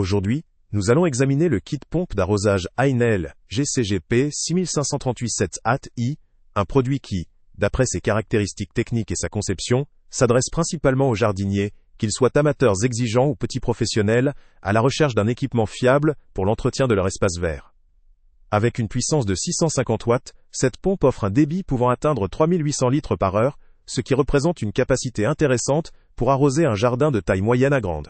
Aujourd'hui, nous allons examiner le kit pompe d'arrosage Heinel GCGP 6538-7AT-I, un produit qui, d'après ses caractéristiques techniques et sa conception, s'adresse principalement aux jardiniers, qu'ils soient amateurs exigeants ou petits professionnels, à la recherche d'un équipement fiable pour l'entretien de leur espace vert. Avec une puissance de 650 watts, cette pompe offre un débit pouvant atteindre 3800 litres par heure, ce qui représente une capacité intéressante pour arroser un jardin de taille moyenne à grande.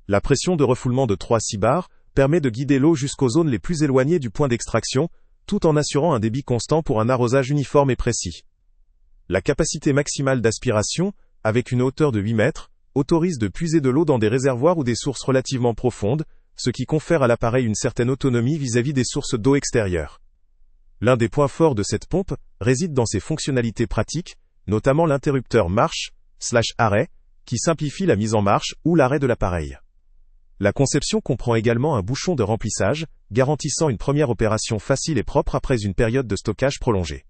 La pression de refoulement de 3-6 bars permet de guider l'eau jusqu'aux zones les plus éloignées du point d'extraction, tout en assurant un débit constant pour un arrosage uniforme et précis. La capacité maximale d'aspiration, avec une hauteur de 8 mètres, autorise de puiser de l'eau dans des réservoirs ou des sources relativement profondes, ce qui confère à l'appareil une certaine autonomie vis-à-vis des sources d'eau extérieures. L'un des points forts de cette pompe réside dans ses fonctionnalités pratiques, notamment l'interrupteur marche/arrêt, qui simplifie la mise en marche ou l'arrêt de l'appareil. La conception comprend également un bouchon de remplissage, garantissant une première opération facile et propre après une période de stockage prolongée.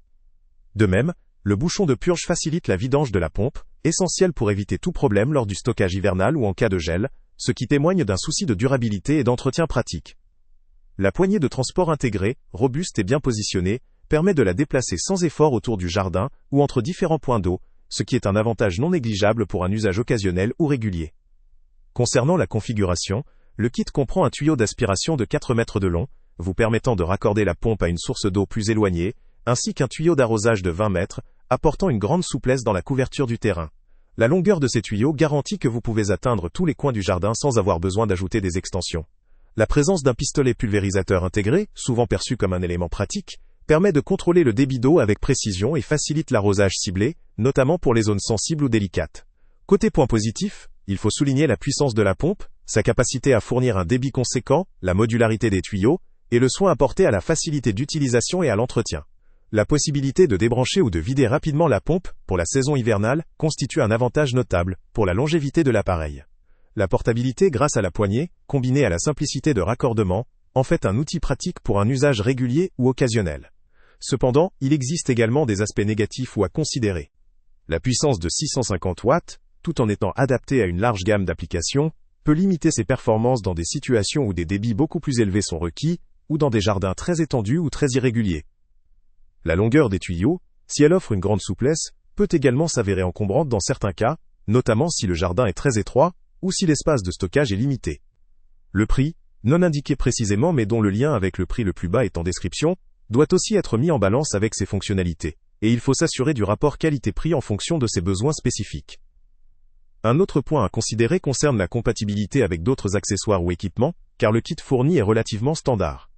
De même, le bouchon de purge facilite la vidange de la pompe, essentiel pour éviter tout problème lors du stockage hivernal ou en cas de gel, ce qui témoigne d'un souci de durabilité et d'entretien pratique. La poignée de transport intégrée, robuste et bien positionnée, permet de la déplacer sans effort autour du jardin ou entre différents points d'eau, ce qui est un avantage non négligeable pour un usage occasionnel ou régulier. Concernant la configuration, le kit comprend un tuyau d'aspiration de 4 mètres de long, vous permettant de raccorder la pompe à une source d'eau plus éloignée, ainsi qu'un tuyau d'arrosage de 20 mètres, apportant une grande souplesse dans la couverture du terrain. La longueur de ces tuyaux garantit que vous pouvez atteindre tous les coins du jardin sans avoir besoin d'ajouter des extensions. La présence d'un pistolet pulvérisateur intégré, souvent perçu comme un élément pratique, permet de contrôler le débit d'eau avec précision et facilite l'arrosage ciblé, notamment pour les zones sensibles ou délicates. Côté point positif, il faut souligner la puissance de la pompe, sa capacité à fournir un débit conséquent, la modularité des tuyaux, et le soin apporté à la facilité d'utilisation et à l'entretien. La possibilité de débrancher ou de vider rapidement la pompe, pour la saison hivernale, constitue un avantage notable, pour la longévité de l'appareil. La portabilité grâce à la poignée, combinée à la simplicité de raccordement, en fait un outil pratique pour un usage régulier ou occasionnel. Cependant, il existe également des aspects négatifs ou à considérer. La puissance de 650 watts, tout en étant adaptée à une large gamme d'applications, peut limiter ses performances dans des situations où des débits beaucoup plus élevés sont requis, ou dans des jardins très étendus ou très irréguliers. La longueur des tuyaux, si elle offre une grande souplesse, peut également s'avérer encombrante dans certains cas, notamment si le jardin est très étroit, ou si l'espace de stockage est limité. Le prix, non indiqué précisément mais dont le lien avec le prix le plus bas est en description, doit aussi être mis en balance avec ses fonctionnalités, et il faut s'assurer du rapport qualité-prix en fonction de ses besoins spécifiques. Un autre point à considérer concerne la compatibilité avec d'autres accessoires ou équipements, car le kit fourni est relativement standard.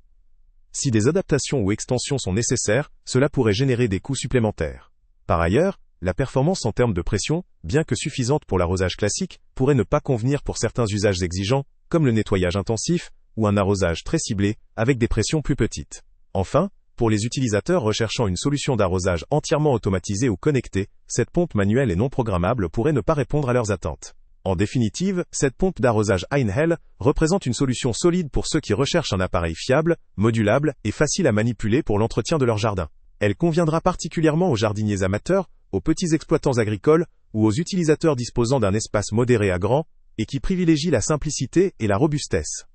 Si des adaptations ou extensions sont nécessaires, cela pourrait générer des coûts supplémentaires. Par ailleurs, la performance en termes de pression, bien que suffisante pour l'arrosage classique, pourrait ne pas convenir pour certains usages exigeants, comme le nettoyage intensif, ou un arrosage très ciblé, avec des pressions plus petites. Enfin, pour les utilisateurs recherchant une solution d'arrosage entièrement automatisée ou connectée, cette pompe manuelle et non programmable pourrait ne pas répondre à leurs attentes. En définitive, cette pompe d'arrosage Heinel représente une solution solide pour ceux qui recherchent un appareil fiable, modulable et facile à manipuler pour l'entretien de leur jardin. Elle conviendra particulièrement aux jardiniers amateurs, aux petits exploitants agricoles ou aux utilisateurs disposant d'un espace modéré à grand et qui privilégient la simplicité et la robustesse.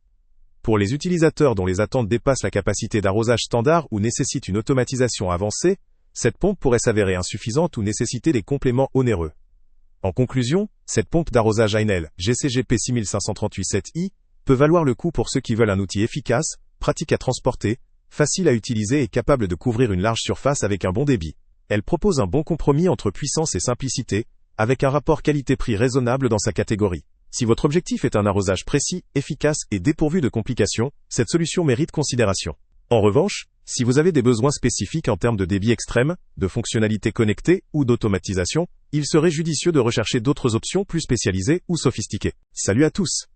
Pour les utilisateurs dont les attentes dépassent la capacité d'arrosage standard ou nécessitent une automatisation avancée, cette pompe pourrait s'avérer insuffisante ou nécessiter des compléments onéreux. En conclusion, cette pompe d'arrosage Heinel GCGP 6538-7I peut valoir le coup pour ceux qui veulent un outil efficace, pratique à transporter, facile à utiliser et capable de couvrir une large surface avec un bon débit. Elle propose un bon compromis entre puissance et simplicité, avec un rapport qualité-prix raisonnable dans sa catégorie. Si votre objectif est un arrosage précis, efficace et dépourvu de complications, cette solution mérite considération. En revanche, si vous avez des besoins spécifiques en termes de débit extrême, de fonctionnalités connectées ou d'automatisation, il serait judicieux de rechercher d'autres options plus spécialisées ou sophistiquées. Salut à tous!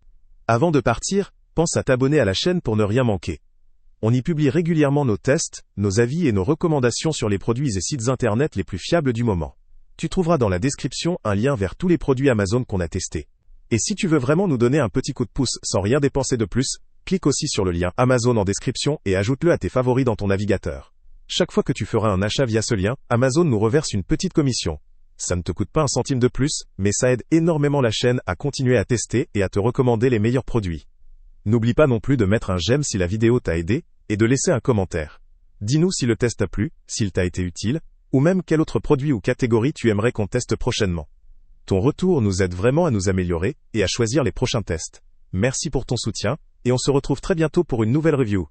Avant de partir, pense à t'abonner à la chaîne pour ne rien manquer. On y publie régulièrement nos tests, nos avis et nos recommandations sur les produits et sites internet les plus fiables du moment. Tu trouveras dans la description un lien vers tous les produits Amazon qu'on a testés. Et si tu veux vraiment nous donner un petit coup de pouce sans rien dépenser de plus, clique aussi sur le lien Amazon en description et ajoute-le à tes favoris dans ton navigateur. Chaque fois que tu feras un achat via ce lien, Amazon nous reverse une petite commission. Ça ne te coûte pas un centime de plus, mais ça aide énormément la chaîne à continuer à tester et à te recommander les meilleurs produits. N'oublie pas non plus de mettre un j'aime si la vidéo t'a aidé, et de laisser un commentaire. Dis-nous si le test t'a plu, s'il t'a été utile, ou même quel autre produit ou catégorie tu aimerais qu'on teste prochainement. Ton retour nous aide vraiment à nous améliorer, et à choisir les prochains tests. Merci pour ton soutien, et on se retrouve très bientôt pour une nouvelle review.